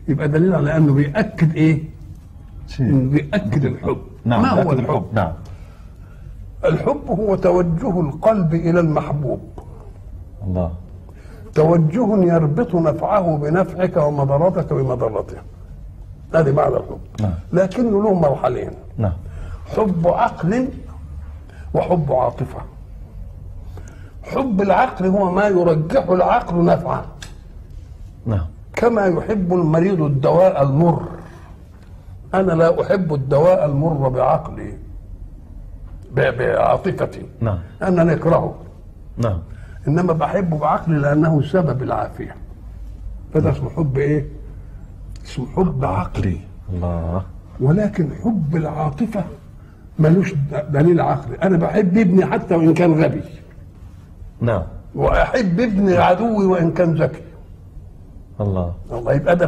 يبقى دليل على انه بيأكد ايه؟ شيء. بيأكد الحب. نعم. ما هو بيأكد الحب؟ نعم. الحب هو توجه القلب الى المحبوب، الله. توجه يربط نفعه بنفعك ومضرتك بمضرته. هذه معنى الحب. نعم. لكنه له مرحلين، نعم. حب عقل وحب عاطفة. حب العقل هو ما يرجح العقل نفعه، نعم. كما يحب المريض الدواء المر. أنا لا أحب الدواء المر بعقلي بعاطفتي، نعم. أنا نكرهه، نعم. إنما بحبه بعقلي لأنه سبب العافية. فده اسمه حب إيه؟ اسمه حب عقلي. الله. ولكن حب العاطفة ملوش دليل عقلي. أنا بحب ابني حتى وإن كان غبي، نعم. وأحب ابني عدوي وإن كان ذكي. الله. الله، يبقى ده